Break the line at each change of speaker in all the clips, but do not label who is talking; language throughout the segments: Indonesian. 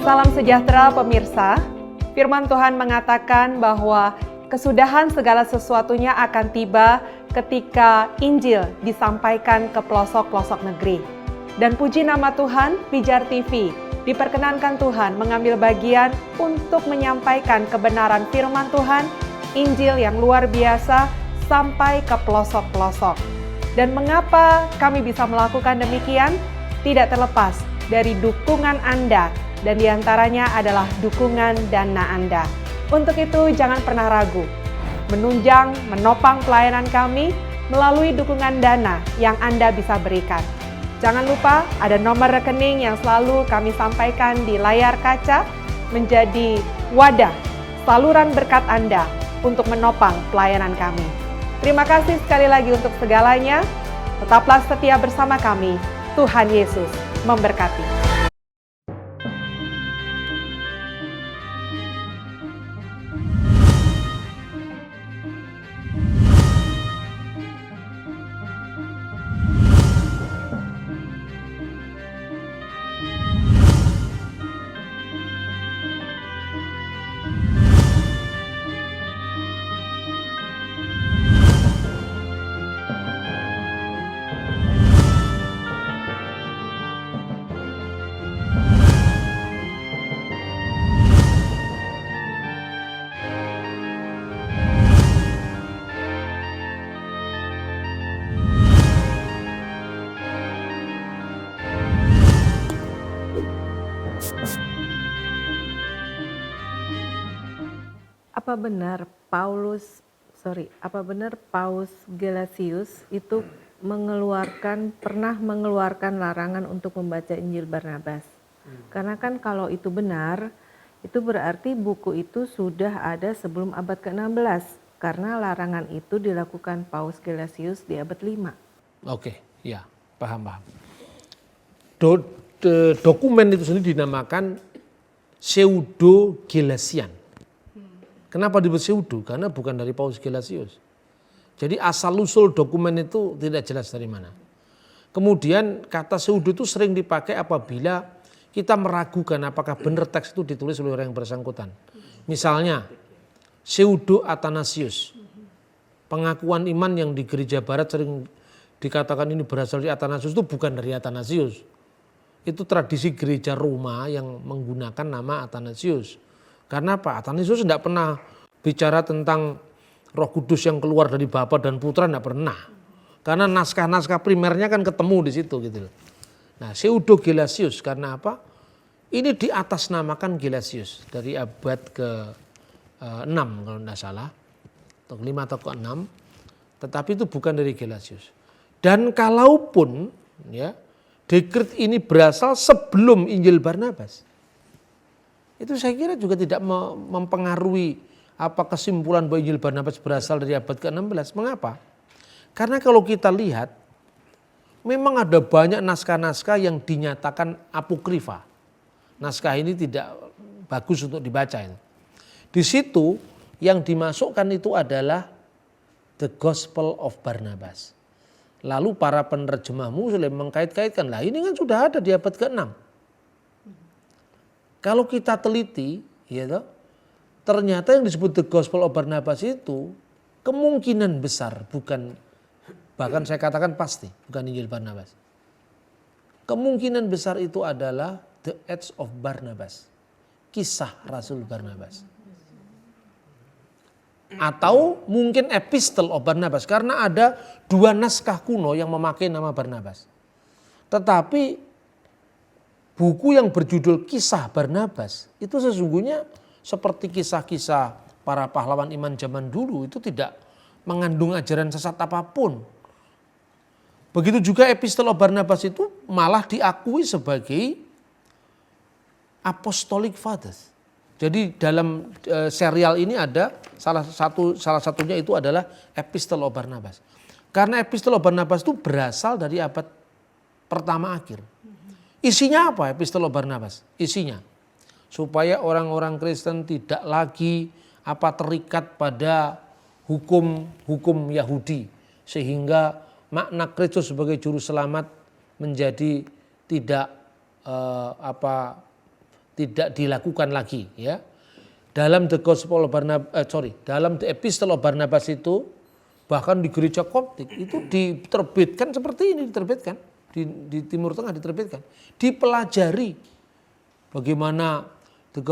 Salam sejahtera pemirsa. Firman Tuhan mengatakan bahwa kesudahan segala sesuatunya akan tiba ketika Injil disampaikan ke pelosok-pelosok negeri. Dan puji nama Tuhan, Pijar TV diperkenankan Tuhan mengambil bagian untuk menyampaikan kebenaran firman Tuhan, Injil yang luar biasa sampai ke pelosok-pelosok. Dan mengapa kami bisa melakukan demikian? Tidak terlepas dari dukungan Anda, dan diantaranya adalah dukungan dana Anda. Untuk itu jangan pernah ragu, menunjang, menopang pelayanan kami melalui dukungan dana yang Anda bisa berikan. Jangan lupa ada nomor rekening yang selalu kami sampaikan di layar kaca, menjadi wadah saluran berkat Anda untuk menopang pelayanan kami. Terima kasih sekali lagi untuk segalanya. Tetaplah setia bersama kami. Tuhan Yesus memberkati.
Apa benar Paus Gelasius itu pernah mengeluarkan larangan untuk membaca Injil Barnabas? Karena kan kalau itu benar, itu berarti buku itu sudah ada sebelum abad ke-16, karena larangan itu dilakukan Paus Gelasius di abad 5.
Oke, ya, paham. Dokumen itu sendiri dinamakan Pseudo Gelasian. Kenapa disebut pseudo? Karena bukan dari Paus Gelasius. Jadi asal-usul dokumen itu tidak jelas dari mana. Kemudian kata pseudo itu sering dipakai apabila kita meragukan apakah benar teks itu ditulis oleh orang yang bersangkutan. Misalnya, Pseudo Athanasius. Pengakuan iman yang di gereja barat sering dikatakan ini berasal dari Athanasius, itu bukan dari Athanasius. Itu tradisi gereja Roma yang menggunakan nama Athanasius. Karena apa? Athanasius tidak pernah bicara tentang Roh Kudus yang keluar dari Bapa dan Putra, tidak pernah. Karena naskah-naskah primernya kan ketemu di situ gitu. Nah, Pseudo Gelasius karena apa? Ini diatasnamakan Gelasius dari abad ke-6 kalau tidak salah, atau ke-5 atau ke-6. Tetapi itu bukan dari Gelasius. Dan kalaupun ya dekret ini berasal sebelum Injil Barnabas, itu saya kira juga tidak mempengaruhi apa kesimpulan bahwa Injil Barnabas berasal dari abad ke-16. Mengapa? Karena kalau kita lihat, memang ada banyak naskah-naskah yang dinyatakan apokrifa. Naskah ini tidak bagus untuk dibaca. Di situ yang dimasukkan itu adalah The Gospel of Barnabas. Lalu para penerjemah Muslim mengkait-kaitkan, lah ini kan sudah ada di abad ke-6. Kalau kita teliti, ya, ternyata yang disebut The Gospel of Barnabas itu kemungkinan besar bukan, bahkan saya katakan pasti bukan Injil Barnabas. Kemungkinan besar itu adalah The Acts of Barnabas, kisah Rasul Barnabas. Atau mungkin Epistle of Barnabas, karena ada dua naskah kuno yang memakai nama Barnabas. Tetapi buku yang berjudul Kisah Barnabas itu sesungguhnya seperti kisah-kisah para pahlawan iman zaman dulu, itu tidak mengandung ajaran sesat apapun. Begitu juga Epistle of Barnabas itu malah diakui sebagai Apostolic Fathers. Jadi dalam serial ini ada salah satunya itu adalah Epistle of Barnabas. Karena Epistle of Barnabas itu berasal dari abad pertama akhir. Isinya apa Epistle of Barnabas? Isinya supaya orang-orang Kristen tidak lagi terikat pada hukum Yahudi, sehingga makna Kristus sebagai juru selamat menjadi tidak dilakukan lagi ya. Dalam The Epistle of Barnabas itu bahkan di gereja Koptik itu diterbitkan seperti ini, diterbitkan di Timur Tengah, diterbitkan, dipelajari bagaimana The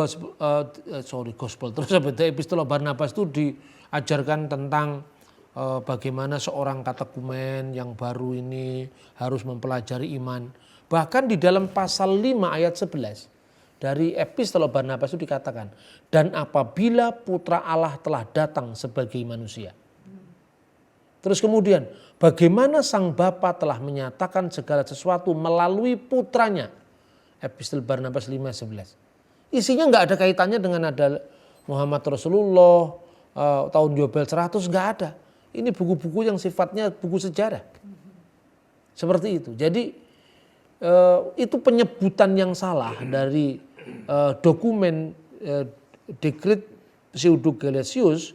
Epistle of Barnabas itu diajarkan tentang bagaimana seorang katekumen yang baru ini harus mempelajari iman. Bahkan di dalam pasal 5 ayat 11 dari Epistle of Barnabas itu dikatakan, dan apabila Putra Allah telah datang sebagai manusia. Terus kemudian, bagaimana Sang Bapa telah menyatakan segala sesuatu melalui putranya. Epistle Barnabas 5:11. Isinya nggak ada kaitannya dengan ada Muhammad Rasulullah, tahun Yobel 100, nggak ada. Ini buku-buku yang sifatnya buku sejarah. Seperti itu. Jadi itu penyebutan yang salah dari dokumen Dekret Pseudo Gelasius,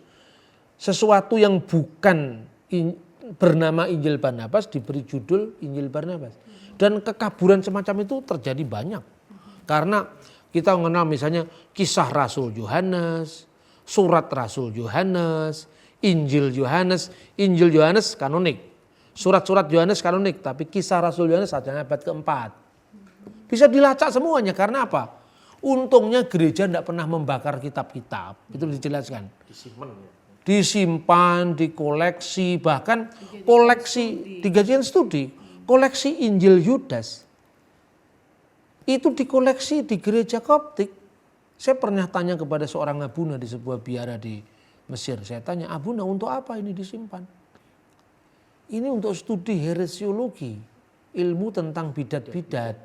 sesuatu yang bukan bernama Injil Barnabas diberi judul Injil Barnabas. Dan kekaburan semacam itu terjadi banyak. Karena kita mengenal misalnya kisah Rasul Yohanes, surat Rasul Yohanes, Injil Yohanes kanonik. Surat-surat Yohanes kanonik, tapi kisah Rasul Yohanes saja abad keempat. Bisa dilacak semuanya, karena apa? Untungnya gereja tidak pernah membakar kitab-kitab, itu dijelaskan. Disimpan, dikoleksi, bahkan koleksi, digajian studi, koleksi Injil Yudas. Itu dikoleksi di gereja Koptik. Saya pernah tanya kepada seorang abuna di sebuah biara di Mesir. Saya tanya, abuna untuk apa ini disimpan? Ini untuk studi heresiologi, ilmu tentang bidat-bidat.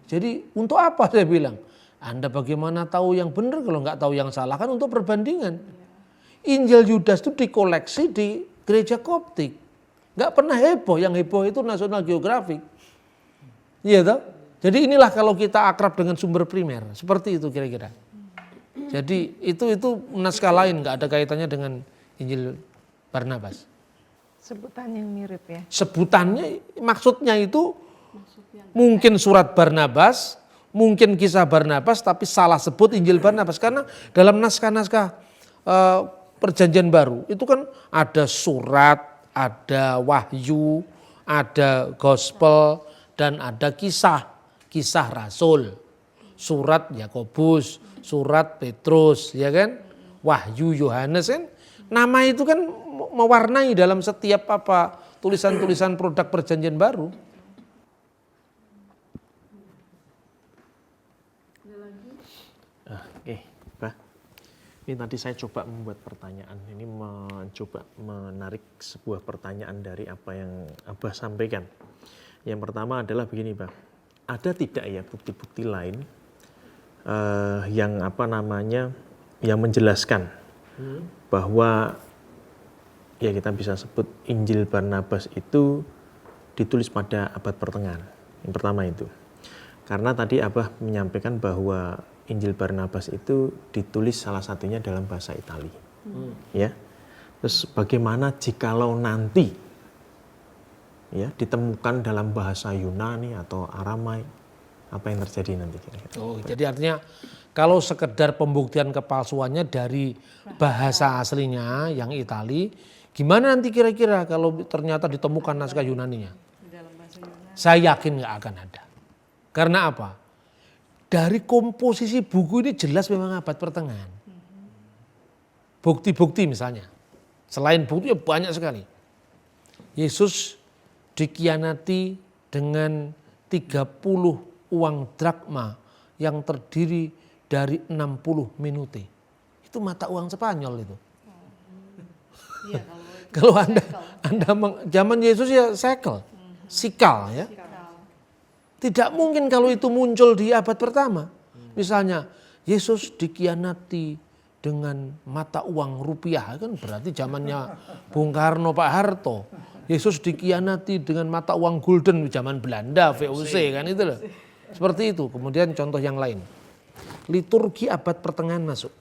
Jadi untuk apa saya bilang? Anda bagaimana tahu yang benar kalau nggak tahu yang salah, kan untuk perbandingan. Injil Yudas itu dikoleksi di gereja Koptik. Nggak pernah heboh, yang heboh itu National Geographic. Iya toh? Jadi inilah kalau kita akrab dengan sumber primer, seperti itu kira-kira. Jadi itu naskah lain, nggak ada kaitannya dengan Injil Barnabas.
Sebutan yang mirip ya.
Sebutannya maksudnya itu mungkin surat Barnabas, mungkin kisah Barnabas, tapi salah sebut Injil Barnabas. Karena dalam naskah-naskah Perjanjian Baru itu kan ada surat, ada wahyu, ada gospel, dan ada kisah Rasul. Surat Yakobus, surat Petrus, ya kan? Wahyu Yohanes kan? Nama itu kan mewarnai dalam setiap tulisan-tulisan produk Perjanjian Baru.
Oke, Pak. Ini tadi saya coba membuat pertanyaan. Ini mencoba menarik sebuah pertanyaan dari apa yang Abah sampaikan. Yang pertama adalah begini, Pak. Ada tidak ya bukti-bukti lain yang yang menjelaskan bahwa ya kita bisa sebut Injil Barnabas itu ditulis pada abad pertengahan. Yang pertama itu. Karena tadi Abah menyampaikan bahwa Injil Barnabas itu ditulis salah satunya dalam bahasa Itali. Ya. Terus bagaimana jikalau nanti ya ditemukan dalam bahasa Yunani atau Aramai, apa yang terjadi nanti kira-kira?
Oh, jadi artinya kalau sekedar pembuktian kepalsuannya dari bahasa aslinya yang Itali, gimana nanti kira-kira kalau ternyata ditemukan naskah Yunaninya? Saya yakin nggak akan ada. Karena apa? Dari komposisi buku ini jelas memang abad pertengahan. Bukti-bukti misalnya. Selain bukti ya banyak sekali. Yesus dikhianati dengan 30 uang drakma yang terdiri dari 60 minute. Itu mata uang Spanyol itu.
Iya,
kalau Anda zaman Yesus ya sikal ya. Tidak mungkin kalau itu muncul di abad pertama. Misalnya Yesus dikhianati dengan mata uang rupiah, kan berarti zamannya Bung Karno, Pak Harto. Yesus dikhianati dengan mata uang gulden zaman Belanda, VOC kan itu loh. Seperti itu. Kemudian contoh yang lain. Liturgi abad pertengahan masuk.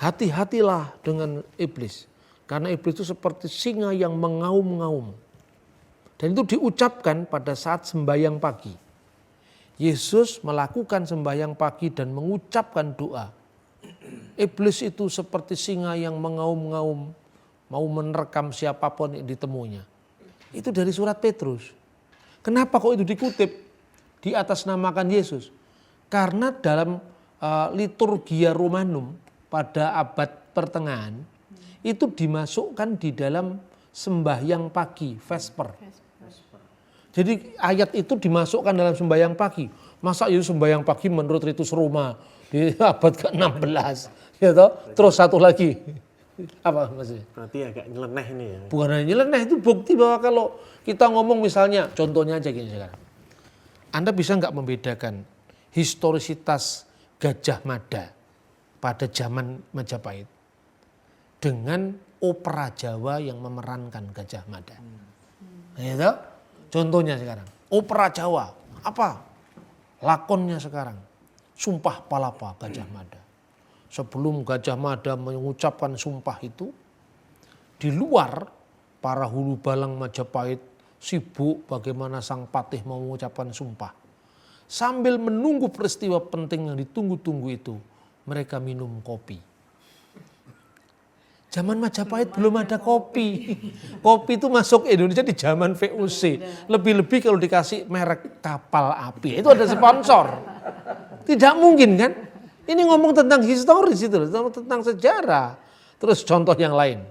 Hati-hatilah dengan iblis. Karena iblis itu seperti singa yang mengaum-ngaum. Dan itu diucapkan pada saat sembahyang pagi. Yesus melakukan sembahyang pagi dan mengucapkan doa. Iblis itu seperti singa yang mengaum-ngaum, mau menerkam siapapun yang ditemuinya. Itu dari surat Petrus. Kenapa kok itu dikutip di atas namakan Yesus? Karena dalam liturgia Romanum pada abad pertengahan itu dimasukkan di dalam sembahyang pagi, Vesper. Jadi ayat itu dimasukkan dalam sembahyang pagi. Masa Yesus sembahyang pagi menurut ritus Roma di abad ke-16. Ya toh? Terus satu lagi. Apa maksudnya?
Berarti agak nyeleneh ini ya.
Bukan hanya nyeleneh, itu bukti bahwa kalau kita ngomong misalnya, contohnya aja gini sekarang. Anda bisa nggak membedakan historisitas Gajah Mada pada zaman Majapahit dengan opera Jawa yang memerankan Gajah Mada? Gitu? Contohnya sekarang, opera Jawa, apa? Lakonnya sekarang, Sumpah Palapa Gajah Mada. Sebelum Gajah Mada mengucapkan sumpah itu, di luar para hulu balang Majapahit sibuk bagaimana sang patih mau mengucapkan sumpah. Sambil menunggu peristiwa penting yang ditunggu-tunggu itu, mereka minum kopi. Zaman Majapahit belum ada kopi. Kopi itu masuk Indonesia di zaman VOC. Lebih-lebih kalau dikasih merek kapal api, itu ada sponsor. Tidak mungkin kan? Ini ngomong tentang historis itu, tentang sejarah. Terus contoh yang lain.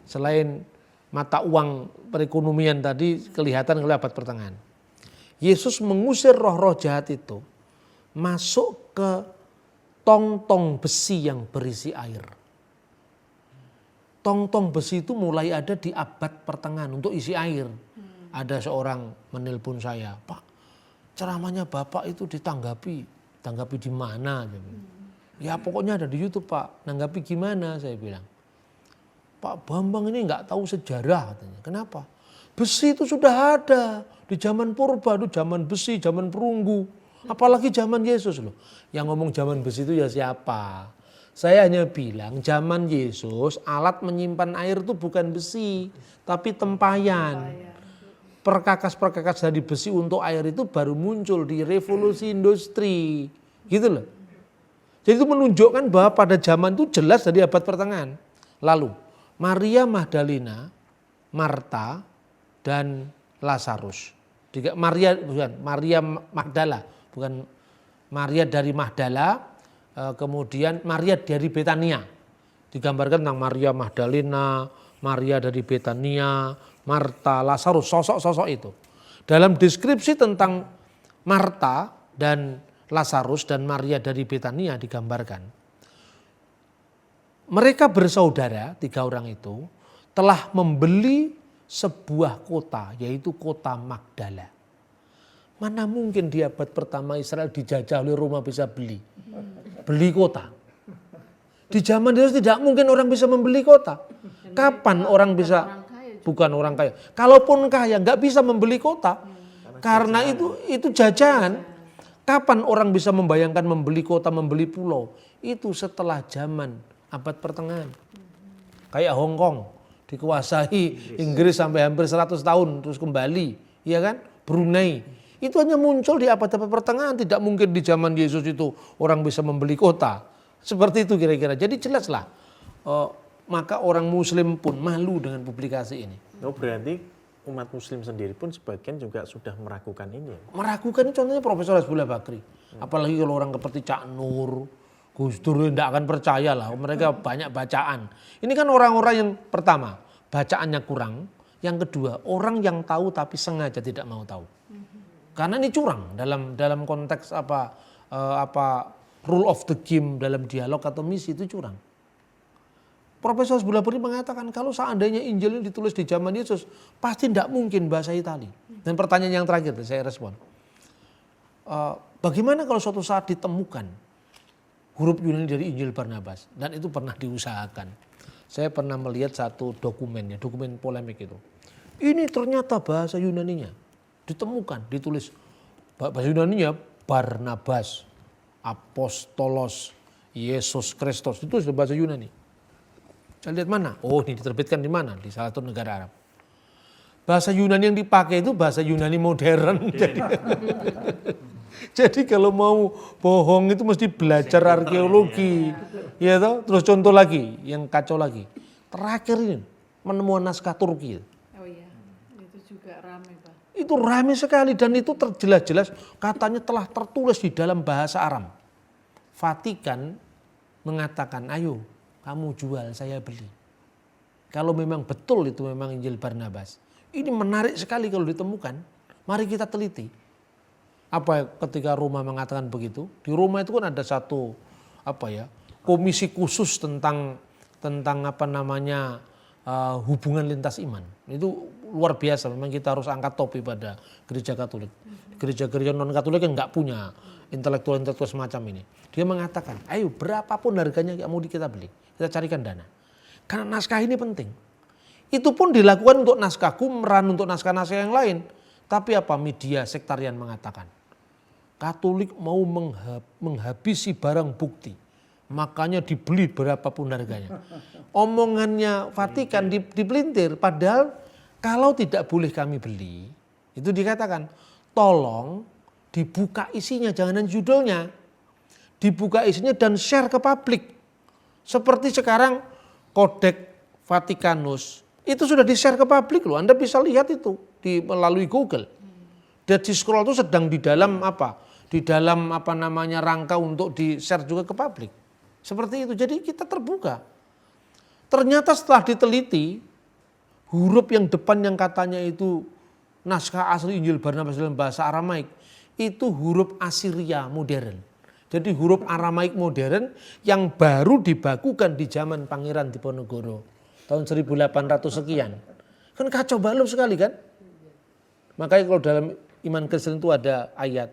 Selain mata uang perekonomian tadi kelihatan oleh abad pertengahan. Yesus mengusir roh-roh jahat itu masuk ke tong-tong besi yang berisi air. Tong-tong besi itu mulai ada di abad pertengahan untuk isi air. Ada seorang menelpon saya, Pak, ceramahnya Bapak itu ditanggapi di mana? Ya pokoknya ada di YouTube Pak, nanggapi gimana? Saya bilang, Pak Bambang ini nggak tahu sejarah katanya. Kenapa? Besi itu sudah ada di zaman purba, itu zaman besi, zaman perunggu. Apalagi zaman Yesus loh. Yang ngomong zaman besi itu ya siapa? Saya hanya bilang zaman Yesus alat menyimpan air itu bukan besi, tapi tempayan. Perkakas-perkakas dari besi untuk air itu baru muncul di revolusi industri. Gitu loh. Jadi itu menunjukkan bahwa pada zaman itu jelas dari abad pertengahan. Lalu Maria Magdalena, Marta, dan Lazarus. Maria Magdala, bukan Maria dari Magdala. Kemudian Maria dari Betania, digambarkan tentang Maria Magdalena, Maria dari Betania, Marta, Lazarus, sosok-sosok itu. Dalam deskripsi tentang Marta dan Lazarus dan Maria dari Betania digambarkan. Mereka bersaudara, 3 orang itu, telah membeli sebuah kota, yaitu kota Magdala. Mana mungkin di abad pertama Israel dijajah oleh Roma bisa beli kota. Di zaman Yesus tidak mungkin orang bisa membeli kota. Kapan orang bisa? Bukan orang kaya. Kalaupun kaya nggak bisa membeli kota. Karena itu jajahan. Kapan orang bisa membayangkan membeli kota, membeli pulau? Itu setelah zaman abad pertengahan. Kayak Hong Kong dikuasai Inggris sampai hampir 100 tahun terus kembali, ya kan? Brunei. Itu hanya muncul di abad-abad pertengahan, tidak mungkin di zaman Yesus itu orang bisa membeli kota. Seperti itu kira-kira. Jadi jelaslah, maka orang Muslim pun malu dengan publikasi ini.
Oh, berarti umat Muslim sendiri pun sebagian juga sudah meragukan ini.
Meragukan contohnya Profesor Hasbullah Bakri. Apalagi kalau orang seperti Cak Nur, Gus Dur tidak akan percaya lah. Mereka banyak bacaan. Ini kan orang-orang yang pertama, bacaannya kurang. Yang kedua, orang yang tahu tapi sengaja tidak mau tahu. Karena ini curang dalam konteks rule of the game dalam dialog atau misi itu curang. Profesor Hasbullah Bakri mengatakan kalau seandainya Injil ini ditulis di zaman Yesus pasti tidak mungkin bahasa Itali. Dan pertanyaan yang terakhir saya respon. Bagaimana kalau suatu saat ditemukan huruf Yunani dari Injil Barnabas dan itu pernah diusahakan. Saya pernah melihat satu dokumen polemik itu. Ini ternyata bahasa Yunaninya. Ditemukan, ditulis bahasa Yunaninya Barnabas, Apostolos, Yesus Kristus, itu sudah bahasa Yunani. Saya lihat mana? Oh, ini diterbitkan di mana? Di salah satu negara Arab. Bahasa Yunani yang dipakai itu bahasa Yunani modern. Jadi, Jadi kalau mau bohong itu mesti belajar arkeologi. Ya toh? Terus contoh lagi, yang kacau lagi. Terakhir ini menemukan naskah Turki.
Oh iya, itu juga ramai Pak.
Itu ramai sekali dan itu terjelas-jelas katanya telah tertulis di dalam bahasa Aram. Vatikan mengatakan, ayo kamu jual, saya beli. Kalau memang betul itu memang Injil Barnabas. Ini menarik sekali kalau ditemukan. Mari kita teliti. Apa ketika Roma mengatakan begitu? Di Roma itu kan ada satu komisi khusus tentang hubungan lintas iman. Itu luar biasa. Memang kita harus angkat topi pada gereja Katolik. Gereja-gereja non Katolik yang nggak punya intelektual semacam ini. Dia mengatakan, ayo berapapun harganya mau kita beli, kita carikan dana. Karena naskah ini penting. Itu pun dilakukan untuk naskah Qumran, untuk naskah-naskah yang lain. Tapi apa media sektarian mengatakan? Katolik mau menghabisi barang bukti. Makanya dibeli berapapun harganya. Omongannya Vatikan dipelintir. Padahal kalau tidak boleh kami beli. Itu dikatakan tolong dibuka isinya, jangan judulnya. Dibuka isinya dan share ke publik. Seperti sekarang Kodeks Vatikanus. Itu sudah di-share ke publik loh. Anda bisa lihat itu melalui Google. Dan di scroll itu sedang di dalam rangka untuk di-share juga ke publik. Seperti itu. Jadi kita terbuka. Ternyata setelah diteliti, huruf yang depan yang katanya itu naskah asli Injil Barnabas dalam bahasa Aramaik, itu huruf Asiria modern. Jadi huruf Aramaik modern yang baru dibakukan di zaman Pangeran Diponegoro tahun 1800 sekian. Kan kacau balau sekali kan? Makanya kalau dalam iman Kristen itu ada ayat,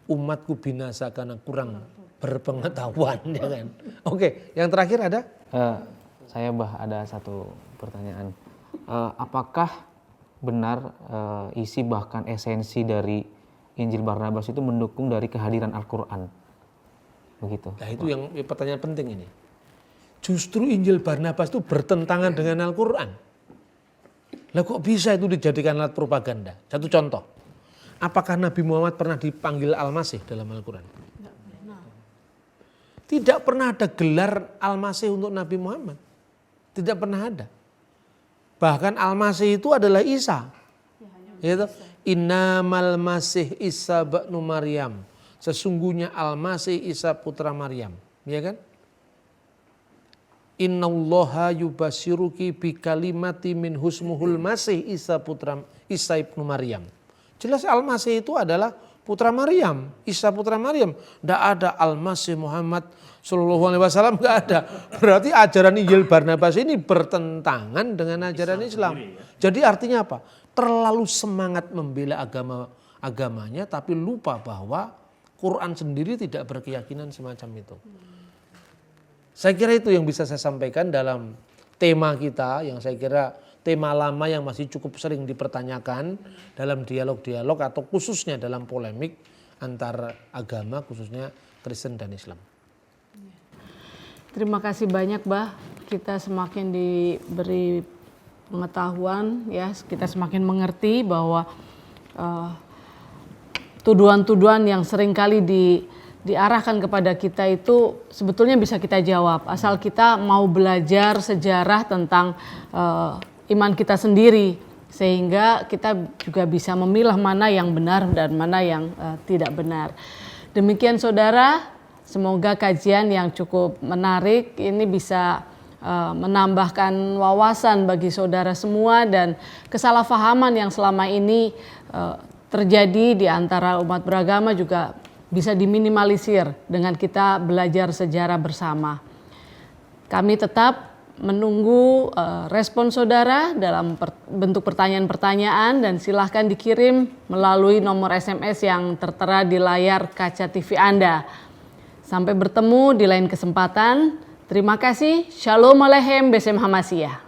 umatku binasa karena kurang berpengetahuan, ya kan? Oke, yang terakhir ada?
Saya ada satu pertanyaan. Apakah benar isi bahkan esensi dari Injil Barnabas itu mendukung dari kehadiran Al-Quran? Begitu.
Nah itu yang pertanyaan penting ini. Justru Injil Barnabas itu bertentangan dengan Al-Quran. Lah kok bisa itu dijadikan alat propaganda? Satu contoh. Apakah Nabi Muhammad pernah dipanggil Al-Masih dalam Al-Quran? Tidak pernah ada gelar Al-Masih untuk Nabi Muhammad. Tidak pernah ada. Bahkan Al-Masih itu adalah Isa. Yaitu Innamal Masih Isa ba'nu Maryam. Sesungguhnya Al-Masih Isa putra Maryam. Ya kan? Innallaha yubasyiruki bi kalimati min husmuhul Masih Isa ibnu Maryam. Jelas Al-Masih itu adalah putra Maryam, Isa putra Maryam. Tidak ada Al-Masih Muhammad Sallallahu Alaihi Wasallam, nggak ada. Berarti ajaran Injil Barnabas ini bertentangan dengan ajaran Islam. Jadi artinya apa? Terlalu semangat membela agamanya, tapi lupa bahwa Quran sendiri tidak berkeyakinan semacam itu. Saya kira itu yang bisa saya sampaikan dalam tema kita, yang saya kira tema lama yang masih cukup sering dipertanyakan dalam dialog-dialog atau khususnya dalam polemik antar agama, khususnya Kristen dan Islam.
Terima kasih banyak, Bah. Kita semakin diberi pengetahuan, ya, kita semakin mengerti bahwa tuduhan-tuduhan yang seringkali diarahkan kepada kita itu sebetulnya bisa kita jawab asal kita mau belajar sejarah tentang iman kita sendiri, sehingga kita juga bisa memilah mana yang benar dan mana yang tidak benar. Demikian saudara, semoga kajian yang cukup menarik ini bisa menambahkan wawasan bagi saudara semua, dan kesalahpahaman yang selama ini terjadi di antara umat beragama juga bisa diminimalisir dengan kita belajar sejarah bersama. Kami tetap menunggu respon saudara dalam bentuk pertanyaan-pertanyaan, dan silahkan dikirim melalui nomor SMS yang tertera di layar kaca TV Anda. Sampai bertemu di lain kesempatan. Terima kasih. Shalom Aleichem Besem Hamasiyah.